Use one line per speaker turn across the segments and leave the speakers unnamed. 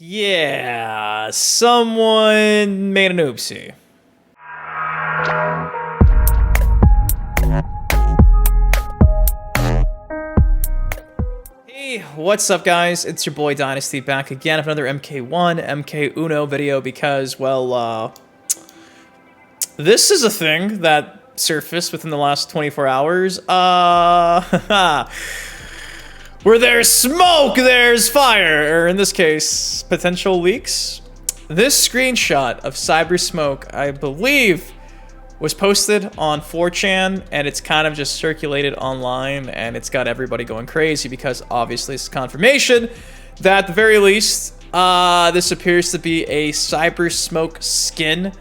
Yeah, someone made an oopsie. Hey, what's up guys? It's your boy Dynasty back again with another MK1, MK Uno video because, well, this is a thing that surfaced within the last 24 hours. Where there's smoke, there's fire, or in this case, potential leaks. This screenshot of cyber smoke, I believe, was posted on 4chan, and it's kind of just circulated online, and it's got everybody going crazy because obviously it's confirmation that at the very least, this appears to be a cyber smoke skin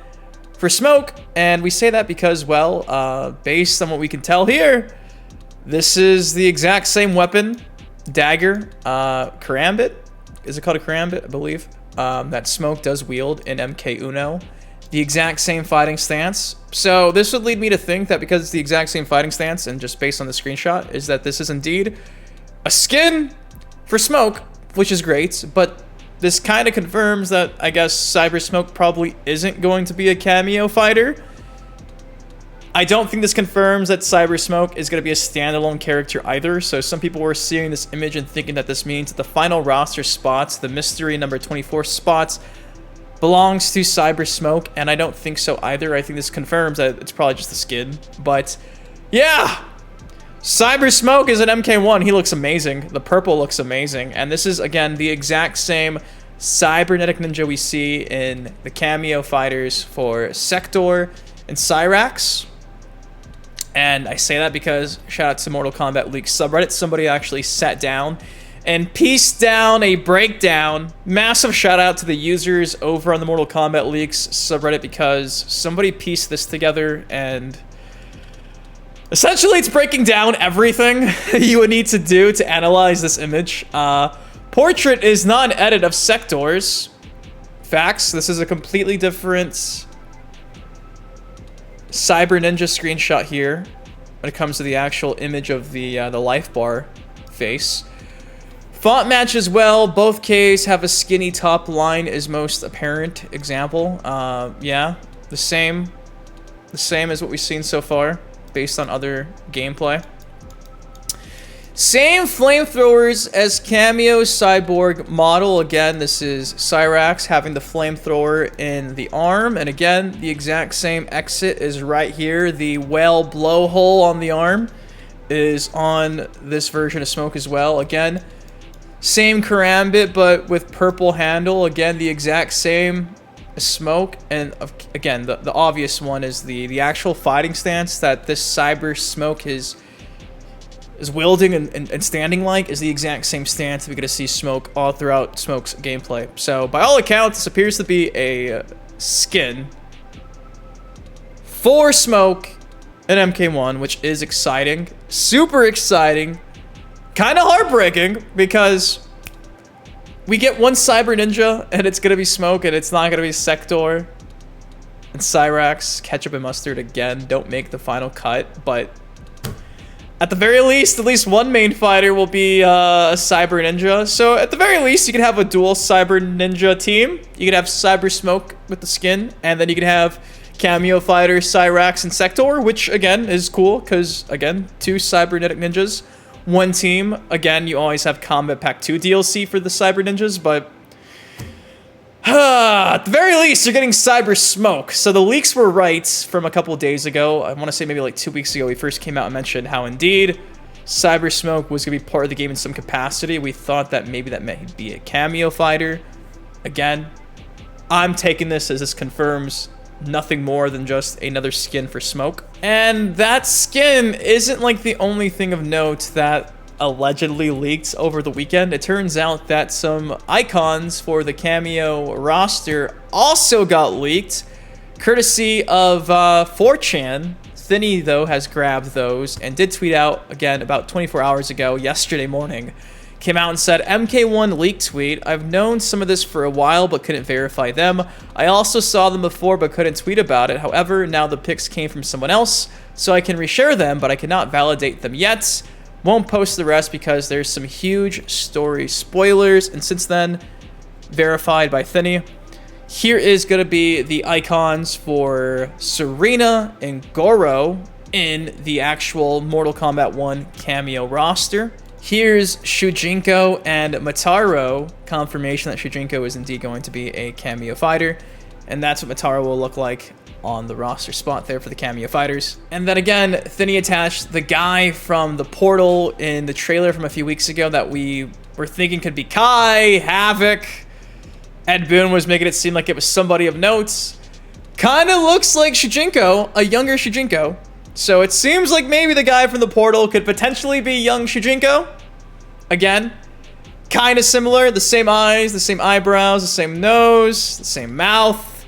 for smoke, and we say that because, well, based on what we can tell here, this is the exact same weapon, dagger, karambit, is it called a karambit, I believe, that smoke does wield in MK Uno. The exact same fighting stance. So this would lead me to think that because it's the exact same fighting stance, and just based on the screenshot, is that this is indeed a skin for smoke, which is great, but this kind of confirms that I guess Cyber Smoke probably isn't going to be a cameo fighter. I don't think this confirms that Cyber Smoke is going to be a standalone character either, so some people were seeing this image and thinking that this means that the final roster spots, the mystery number 24 spots, belongs to Cyber Smoke, and I don't think so either. I think this confirms that it's probably just a skin, but yeah! Cyber Smoke is an MK1, he looks amazing, the purple looks amazing, and this is, again, the exact same cybernetic ninja we see in the cameo fighters for Sector and Cyrax. And I say that because, shout out to Mortal Kombat Leaks subreddit, somebody actually sat down and pieced down a breakdown. Massive shout out to the users over on the Mortal Kombat Leaks subreddit because somebody pieced this together and essentially it's breaking down everything you would need to do to analyze this image. Portrait is not an edit of Sector's. Facts, this is a completely different Cyber Ninja screenshot here when it comes to the actual image of the life bar face. Font match as well. Both Ks have a skinny top line is most apparent example. Yeah, the same as what we've seen so far based on other gameplay. Same flamethrowers as Kameo Cyborg model. Again, this is Cyrax having the flamethrower in the arm. And again, the exact same exit is right here. The whale blowhole on the arm is on this version of Smoke as well. Again, same karambit, but with purple handle. Again, the exact same Smoke. And again, the obvious one is the actual fighting stance that this Cyber Smoke is wielding and standing like is the exact same stance we're going to see Smoke all throughout Smoke's gameplay. So by all accounts, this appears to be a skin for Smoke in MK1, which is exciting. Super exciting. Kind of heartbreaking because we get one Cyber Ninja and it's going to be Smoke and it's not going to be Sector and Cyrax. Ketchup and mustard again don't make the final cut, but at the very least, at least one main fighter will be a Cyber Ninja. So at the very least, you can have a dual Cyber Ninja team. You can have Cyber Smoke with the skin, and then you can have cameo fighters Cyrax and Sector, which again is cool because again, two cybernetic ninjas, one team. Again, you always have Combat Pack 2 DLC for the Cyber Ninjas, but at the very least, you're getting Cyber Smoke. So the leaks were right from a couple of days ago. I want to say maybe like 2 weeks ago, we first came out and mentioned how indeed Cyber Smoke was going to be part of the game in some capacity. We thought that maybe that may be a cameo fighter. Again, I'm taking this as this confirms nothing more than just another skin for Smoke. And that skin isn't like the only thing of note that allegedly leaked over the weekend. It turns out that some icons for the cameo roster also got leaked, courtesy of 4chan. Thinny, though, has grabbed those and did tweet out, again, about 24 hours ago, yesterday morning, came out and said, MK1 leak tweet. I've known some of this for a while, but couldn't verify them. I also saw them before, but couldn't tweet about it. However, now the pics came from someone else, so I can reshare them, but I cannot validate them yet. Won't post the rest because there's some huge story spoilers, and since then, verified by Thinny. Here is going to be the icons for Serena and Goro in the actual Mortal Kombat 1 Kameo roster. Here's Shujinko and Mataro, confirmation that Shujinko is indeed going to be a Kameo fighter, and that's what Mataro will look like on the roster spot there for the Kameo fighters. And then again, Thinny attached the guy from the Portal in the trailer from a few weeks ago that we were thinking could be Kai, Havoc. Ed Boon was making it seem like it was somebody of note. Kind of looks like Shujinko, a younger Shujinko. So it seems like maybe the guy from the Portal could potentially be young Shujinko. Again, kind of similar. The same eyes, the same eyebrows, the same nose, the same mouth.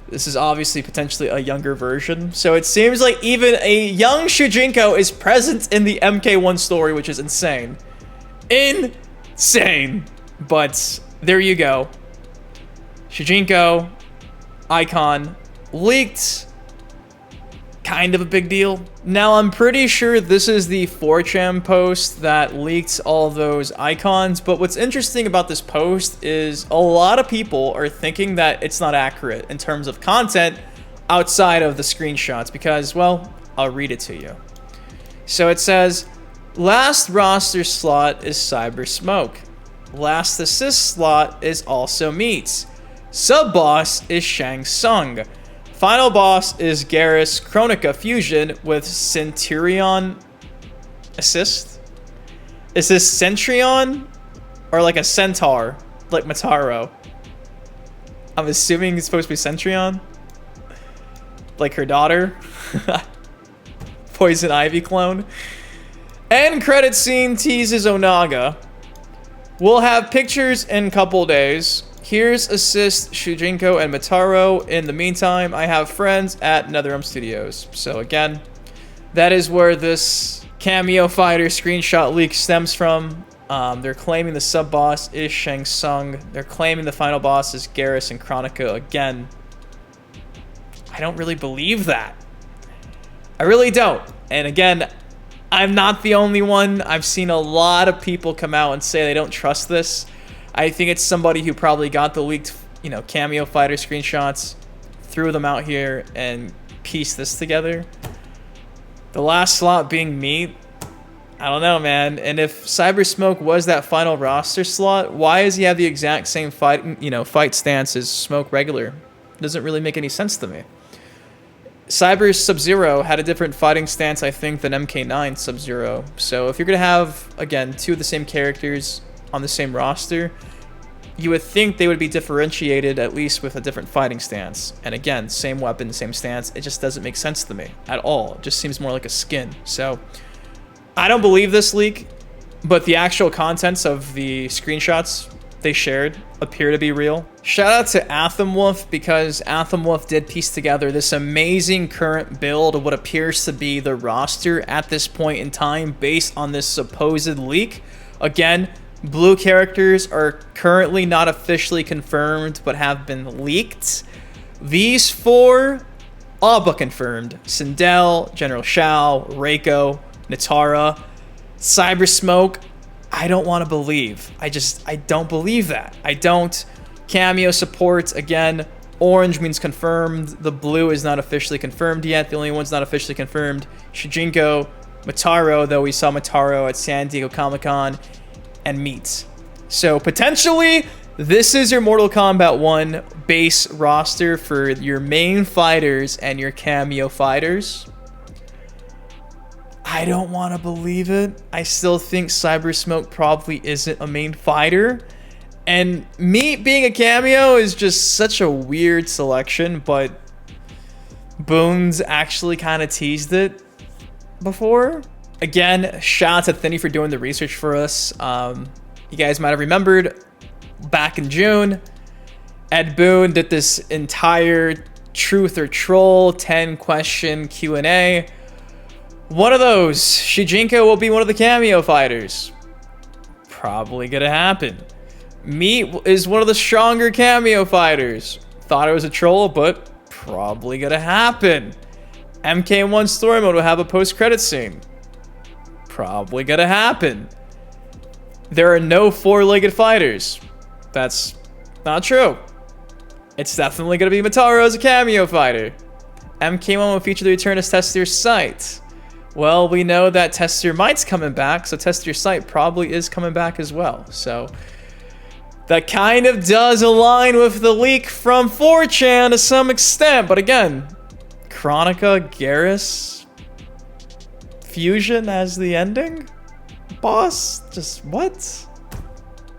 This is obviously potentially a younger version. So it seems like even a young Shujinko is present in the MK1 story, which is insane. Insane. But there you go. Shujinko, icon, leaked. Kind of a big deal. Now, I'm pretty sure this is the 4chan post that leaked all those icons, but what's interesting about this post is a lot of people are thinking that it's not accurate in terms of content outside of the screenshots because, well, I'll read it to you. So it says, last roster slot is Cyber Smoke. Last assist slot is also Meats. Sub-boss is Shang Tsung. Final boss is Garrus Chronica Fusion with Centurion assist. Is this Centurion or like a centaur, like Mataro? I'm assuming it's supposed to be Centurion, like her daughter. Poison Ivy clone. End credit scene teases Onaga. We'll have pictures in a couple days. Here's assist Shujinko and Mataro. In the meantime, I have friends at NetherRealm Studios. So again, that is where this Kameo fighter screenshot leak stems from. They're claiming the sub-boss is Shang Tsung. They're claiming the final boss is Garrus and Chronica. Again, I don't really believe that. I really don't. And again, I'm not the only one. I've seen a lot of people come out and say they don't trust this. I think it's somebody who probably got the leaked, Kameo fighter screenshots, threw them out here, and pieced this together. The last slot being Meat. I don't know, man. And if Cyber Smoke was that final roster slot, why does he have the exact same fight stance as Smoke regular? It doesn't really make any sense to me. Cyber Sub-Zero had a different fighting stance, I think, than MK9 Sub-Zero. So if you're going to have, again, two of the same characters on the same roster, you would think they would be differentiated at least with a different fighting stance. And again, same weapon, same stance. It just doesn't make sense to me at all. It just seems more like a skin. So I don't believe this leak, but the actual contents of the screenshots they shared appear to be real. Shout out to Athemwolf because Athemwolf did piece together this amazing current build of what appears to be the roster at this point in time based on this supposed leak. Again, blue characters are currently not officially confirmed, but have been leaked. These four, all but confirmed. Sindel, General Shao, Reiko, Natara, Cyber Smoke. I don't want to believe. I don't believe that. I don't. Kameo supports, again, orange means confirmed. The blue is not officially confirmed yet. The only one's not officially confirmed, Shujinko, Mataro, though we saw Mataro at San Diego Comic-Con, and Meats. So potentially this is your Mortal Kombat 1 base roster for your main fighters and your Kameo fighters. I don't want to believe it. I still think Cyber Smoke probably isn't a main fighter, and Meat being a Kameo is just such a weird selection, but Boon's actually kind of teased it before. Again, shout out to Thinny for doing the research for us. You guys might have remembered back in June, Ed Boon did this entire truth or troll 10-question Q&A. One of those, Shujinko will be one of the Kameo fighters. Probably gonna happen. Meat is one of the stronger Kameo fighters. Thought it was a troll, but probably gonna happen. MK1 story mode will have a post-credit scene. Probably gonna happen. There are no four-legged fighters. That's Not true. It's definitely going to be Motaro as a cameo fighter. MK1 will feature the return of Test Your Sight. Well, we know that Test Your Might's coming back, so Test Your Sight probably is coming back as well. So that kind of does align with the leak from 4chan to some extent. But again, Chronica, Garrus, Fusion as the ending? Boss? Just what?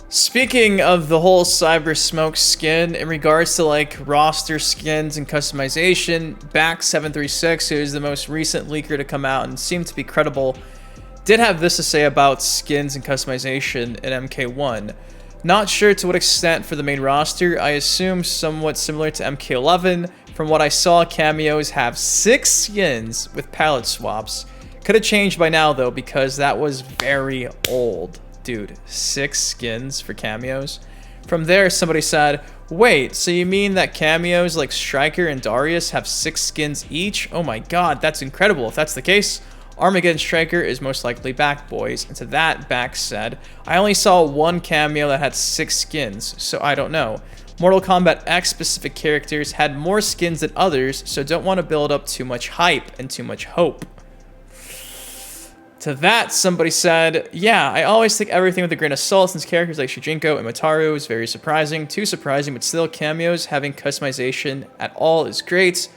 Speaking of the whole Cyber Smoke skin, in regards to like roster skins and customization, Back736, who is the most recent leaker to come out and seemed to be credible, did have this to say about skins and customization in MK1. Not sure to what extent for the main roster. I assume somewhat similar to MK11. From what I saw, cameos have 6 skins with palette swaps. Could have changed by now though, because that was very old. Dude, 6 skins for cameos? From there, somebody said, wait, so you mean that cameos like Striker and Darius have 6 skins each? Oh my god, that's incredible. If that's the case, Armageddon Striker is most likely back, boys. And to that, Back said, I only saw 1 cameo that had 6 skins, so I don't know. Mortal Kombat X specific characters had more skins than others, so don't want to build up too much hype and too much hope. To that, somebody said, yeah, I always take everything with a grain of salt since characters like Shujinko and Motaro is very surprising. Too surprising, but still cameos having customization at all is great.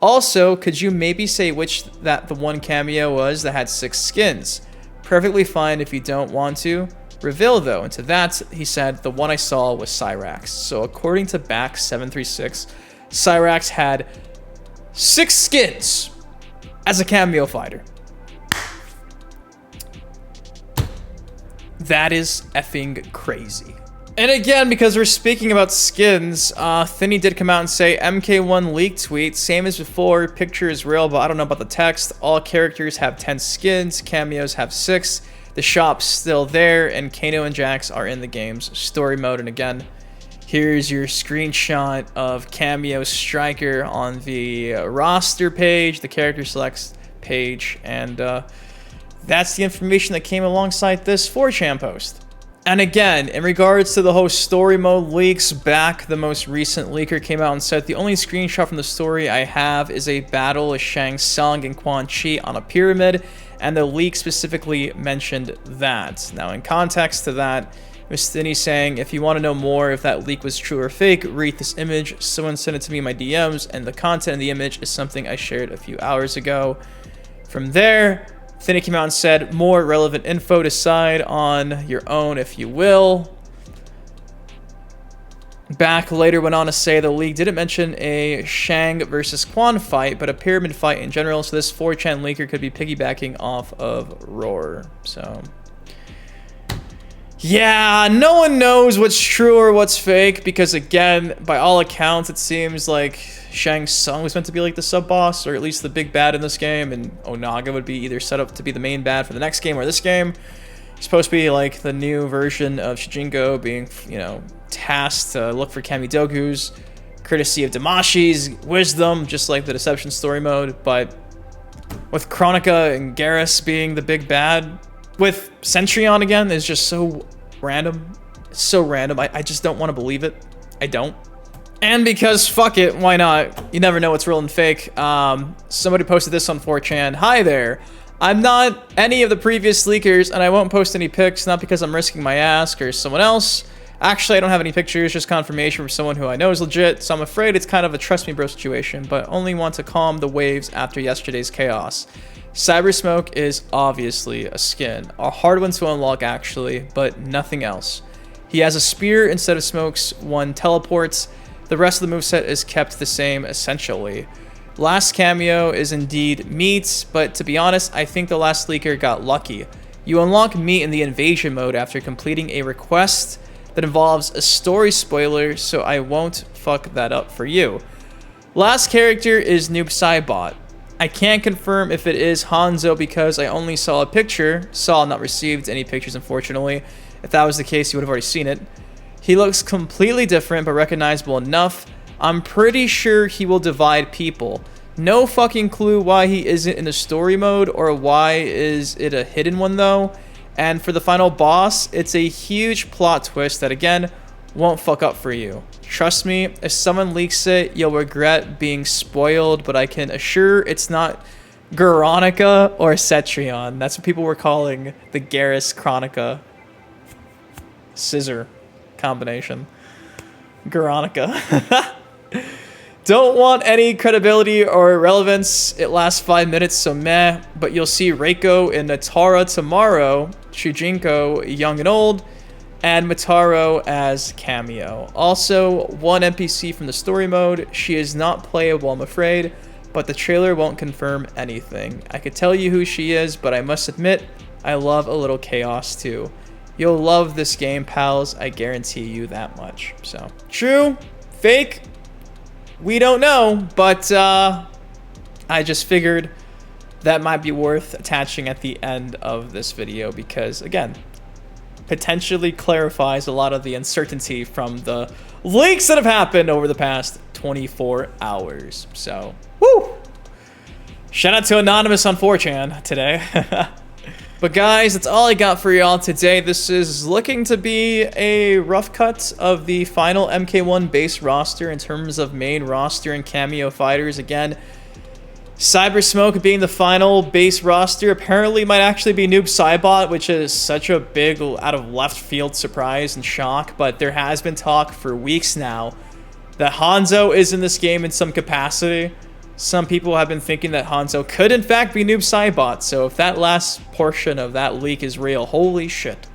Also, could you maybe say which that the one cameo was that had 6 skins? Perfectly fine if you don't want to. Reveal though, and to that, he said, the one I saw was Cyrax. So according to Back736, Cyrax had 6 skins as a cameo fighter. That is effing crazy. And again, because we're speaking about skins, Thinny did come out and say, MK1 leak tweet, same as before, picture is real, but I don't know about the text. All characters have 10 skins, cameos have 6, the shop's still there, and Kano and Jax are in the game's story mode. And again, here's your screenshot of Cameo Striker on the roster page, the character selects page, and that's the information that came alongside this 4chan post. And again, in regards to the whole story mode leaks, Back, the most recent leaker, came out and said, the only screenshot from the story I have is a battle of Shang Tsung and Quan Chi on a pyramid, and the leak specifically mentioned that. Now, in context to that, Miss Thinny saying, if you want to know more if that leak was true or fake, read this image. Someone sent it to me in my DMs, and the content of the image is something I shared a few hours ago. From there, Thinny came out and said, more relevant info, decide on your own if you will. Back later went on to say the league didn't mention a Shang versus Quan fight, but a pyramid fight in general, so this 4chan leaker could be piggybacking off of Roar. So yeah, no one knows what's true or what's fake, because again, by all accounts, it seems like Shang Tsung was meant to be like the sub-boss, or at least the big bad in this game, and Onaga would be either set up to be the main bad for the next game or this game. He's supposed to be like the new version of Shujinko, being, you know, tasked to look for Kamidogu's, courtesy of Damashi's wisdom, just like the Deception story mode. But with Chronica and Garrus being the big bad, with Centurion again, is just so random. It's so random. I just don't want to believe it. I don't. And because fuck it, why not? You never know what's real and fake. Somebody posted this on 4chan. Hi there. I'm not any of the previous leakers, and I won't post any pics, not because I'm risking my ass or someone else. Actually, I don't have any pictures, just confirmation from someone who I know is legit, so I'm afraid it's kind of a trust me bro situation, but only want to calm the waves after yesterday's chaos. Cyber Smoke is obviously a skin, a hard one to unlock actually, but nothing else. He has a spear instead of Smoke's one teleports. The rest of the moveset is kept the same essentially. Last cameo is indeed meat, but to be honest, I think the last leaker got lucky. You unlock meat in the invasion mode after completing a request that involves a story spoiler, so I won't fuck that up for you. Last character is Noob Saibot. I can't confirm if it is Hanzo because I only saw a picture. Saw, not received any pictures, unfortunately. If that was the case, you would have already seen it. He looks completely different, but recognizable enough. I'm pretty sure he will divide people. No fucking clue why he isn't in the story mode, or why is it a hidden one though. And for the final boss, it's a huge plot twist that again won't fuck up for you. Trust me, if someone leaks it, you'll regret being spoiled, but I can assure it's not Guernica or Cetrion. That's what people were calling the Garrus Chronica scissor combination. Guernica. Don't want any credibility or relevance. It lasts 5 minutes, so meh. But you'll see Reiko and Natara tomorrow, Shujinko, young and old, and Mataro as Kameo. Also, one NPC from the story mode. She is not playable, I'm afraid, but the trailer won't confirm anything. I could tell you who she is, but I must admit, I love a little chaos too. You'll love this game, pals. I guarantee you that much. So, true, fake, we don't know, but I just figured that might be worth attaching at the end of this video because, again, potentially clarifies a lot of the uncertainty from the leaks that have happened over the past 24 hours. So, woo! Shout out to Anonymous on 4chan today. But guys, that's all I got for y'all today. This is looking to be a rough cut of the final MK1 base roster in terms of main roster and cameo fighters. Again, Cybersmoke being the final base roster apparently might actually be Noob Saibot, which is such a big out of left field surprise and shock. But there has been talk for weeks now that Hanzo is in this game in some capacity. Some people have been thinking that Hanzo could in fact be Noob Saibot. So if that last portion of that leak is real, holy shit.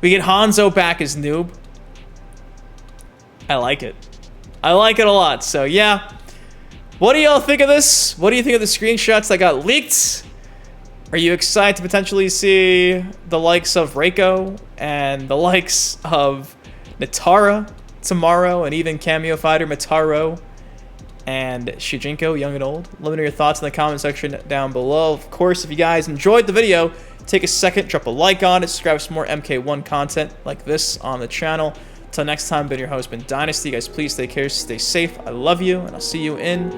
We get Hanzo back as Noob. I like it. I like it a lot. So yeah. What do y'all think of this? What do you think of the screenshots that got leaked? Are you excited to potentially see the likes of Reiko and the likes of Natara tomorrow and even cameo fighter Mataro and Shujinko, young and old? Let me know your thoughts in the comment section down below. Of course, if you guys enjoyed the video, take a second, drop a like on it, subscribe for some more MK1 content like this on the channel. Until next time, been your host, been Dynasty. Guys, please stay care, stay safe. I love you, and I'll see you in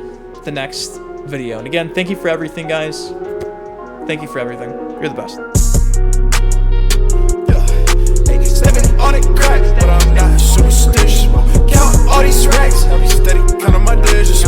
the next video. And again, thank you for everything, guys. Thank you for everything. You're the best.
Stepping on it crack, but I'm not superstitious. Count all these racks, I be steady, count on my digits.